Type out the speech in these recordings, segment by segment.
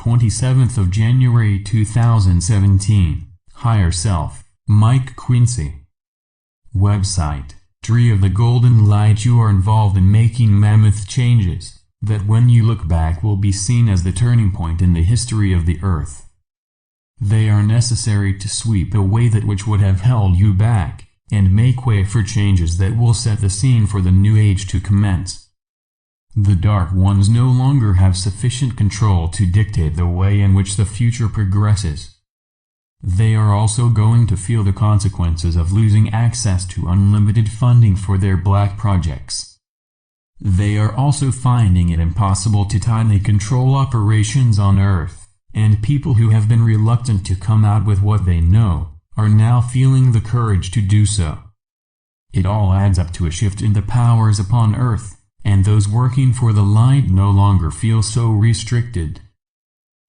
27th of January 2017. Higher Self, Mike Quinsey. Website: Tree of the Golden Light. You are involved in making mammoth changes, that when you look back will be seen as the turning point in the history of the earth. They are necessary to sweep away that which would have held you back, and make way for changes that will set the scene for the new age to commence. The Dark Ones no longer have sufficient control to dictate the way in which the future progresses. They are also going to feel the consequences of losing access to unlimited funding for their black projects. They are also finding it impossible to tightly control operations on Earth, and people who have been reluctant to come out with what they know are now feeling the courage to do so. It all adds up to a shift in the powers upon Earth, and those working for the light no longer feel so restricted.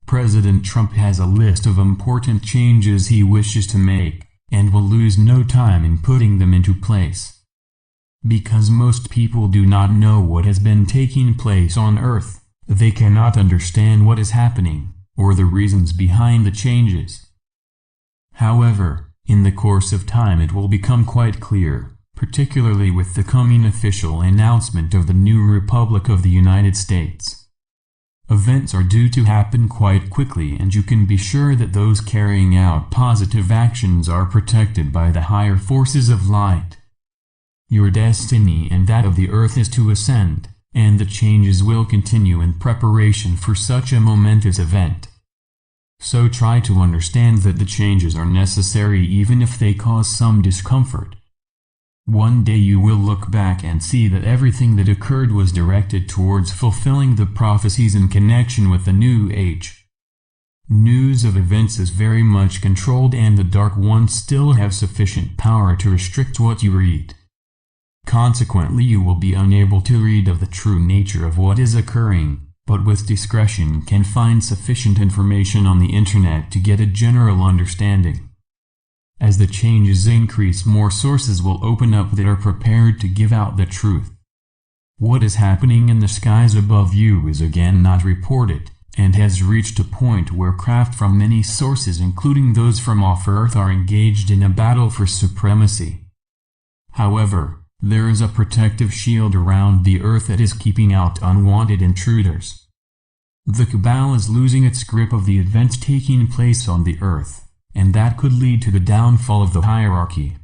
President Trump has a list of important changes he wishes to make, and will lose no time in putting them into place. Because most people do not know what has been taking place on Earth, they cannot understand what is happening, or the reasons behind the changes. However, in the course of time it will become quite clear, particularly with the coming official announcement of the new Republic of the United States. Events are due to happen quite quickly, and you can be sure that those carrying out positive actions are protected by the higher forces of light. Your destiny and that of the earth is to ascend, and the changes will continue in preparation for such a momentous event. So try to understand that the changes are necessary even if they cause some discomfort. One day you will look back and see that everything that occurred was directed towards fulfilling the prophecies in connection with the new age. News of events is very much controlled, and the Dark Ones still have sufficient power to restrict what you read. Consequently, you will be unable to read of the true nature of what is occurring, but with discretion can find sufficient information on the internet to get a general understanding. As the changes increase, more sources will open up that are prepared to give out the truth. What is happening in the skies above you is again not reported, and has reached a point where craft from many sources, including those from off-Earth, are engaged in a battle for supremacy. However, there is a protective shield around the Earth that is keeping out unwanted intruders. The Cabal is losing its grip of the events taking place on the Earth, and that could lead to the downfall of the hierarchy.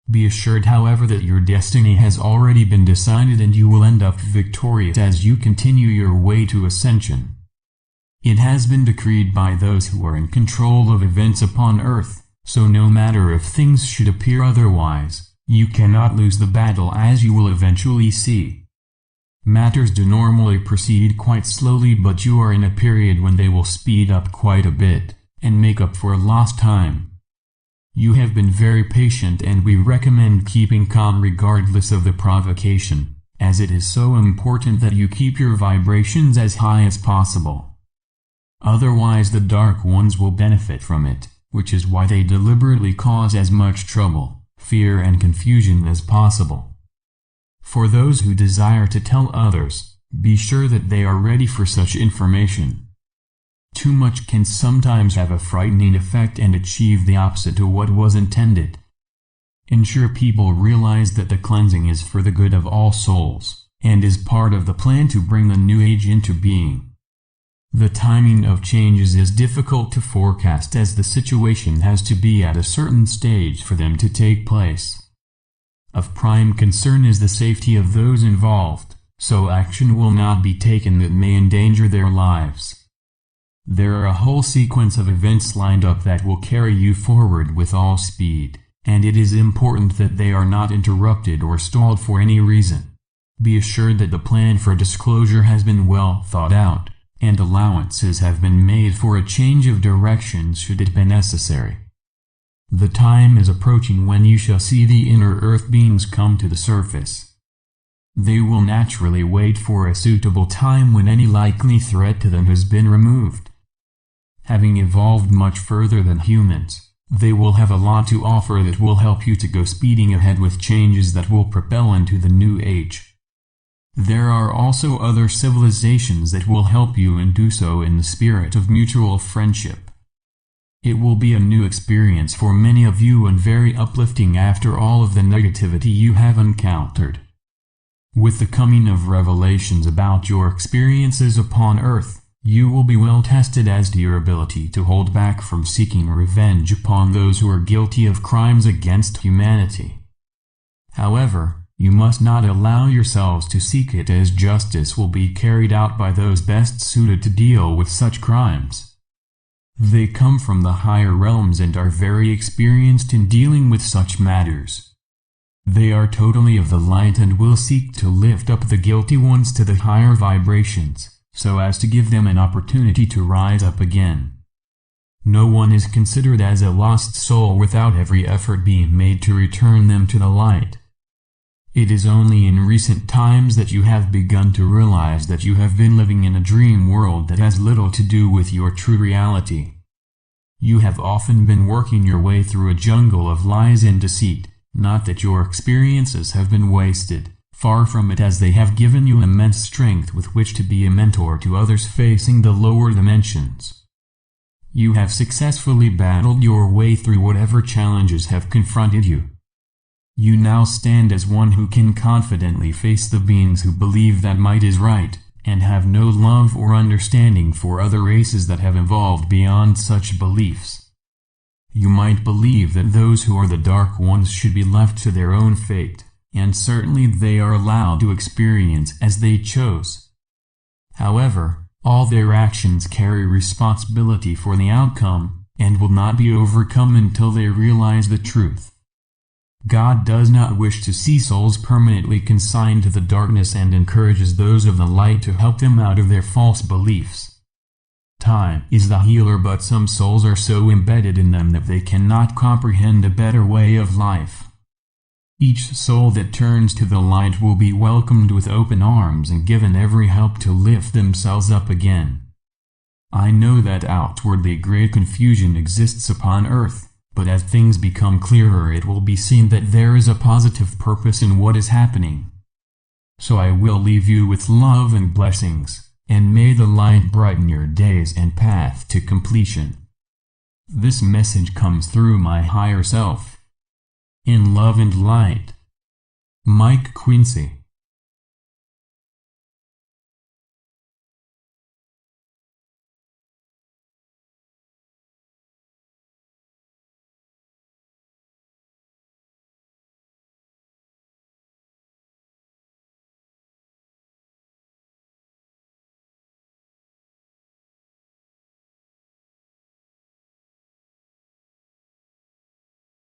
Be assured, however, that your destiny has already been decided, and you will end up victorious as you continue your way to ascension. It has been decreed by those who are in control of events upon Earth, so no matter if things should appear otherwise, you cannot lose the battle, as you will eventually see. Matters do normally proceed quite slowly, but you are in a period when they will speed up quite a bit, and make up for lost time. You have been very patient, and we recommend keeping calm regardless of the provocation, as it is so important that you keep your vibrations as high as possible. Otherwise the Dark Ones will benefit from it, which is why they deliberately cause as much trouble, fear and confusion as possible. For those who desire to tell others, be sure that they are ready for such information. Too much can sometimes have a frightening effect and achieve the opposite to what was intended. Ensure people realize that the cleansing is for the good of all souls, and is part of the plan to bring the new age into being. The timing of changes is difficult to forecast, as the situation has to be at a certain stage for them to take place. Of prime concern is the safety of those involved, so action will not be taken that may endanger their lives. There are a whole sequence of events lined up that will carry you forward with all speed, and it is important that they are not interrupted or stalled for any reason. Be assured that the plan for disclosure has been well thought out, and allowances have been made for a change of direction should it be necessary. The time is approaching when you shall see the inner earth beings come to the surface. They will naturally wait for a suitable time when any likely threat to them has been removed. Having evolved much further than humans, they will have a lot to offer that will help you to go speeding ahead with changes that will propel into the new age. There are also other civilizations that will help you and do so in the spirit of mutual friendship. It will be a new experience for many of you and very uplifting after all of the negativity you have encountered. With the coming of revelations about your experiences upon earth, you will be well tested as to your ability to hold back from seeking revenge upon those who are guilty of crimes against humanity. However, you must not allow yourselves to seek it, as justice will be carried out by those best suited to deal with such crimes. They come from the higher realms and are very experienced in dealing with such matters. They are totally of the light and will seek to lift up the guilty ones to the higher vibrations, so as to give them an opportunity to rise up again. No one is considered as a lost soul without every effort being made to return them to the light. It is only in recent times that you have begun to realize that you have been living in a dream world that has little to do with your true reality. You have often been working your way through a jungle of lies and deceit, not that your experiences have been wasted, far from it, as they have given you immense strength with which to be a mentor to others facing the lower dimensions. You have successfully battled your way through whatever challenges have confronted you. You now stand as one who can confidently face the beings who believe that might is right, and have no love or understanding for other races that have evolved beyond such beliefs. You might believe that those who are the dark ones should be left to their own fate, and certainly they are allowed to experience as they chose. However, all their actions carry responsibility for the outcome, and will not be overcome until they realize the truth. God does not wish to see souls permanently consigned to the darkness and encourages those of the light to help them out of their false beliefs. Time is the healer, but some souls are so embedded in them that they cannot comprehend a better way of life. Each soul that turns to the light will be welcomed with open arms and given every help to lift themselves up again. I know that outwardly great confusion exists upon earth, but as things become clearer it will be seen that there is a positive purpose in what is happening. So I will leave you with love and blessings, and may the light brighten your days and path to completion. This message comes through my higher self. In love and light. Mike Quinsey.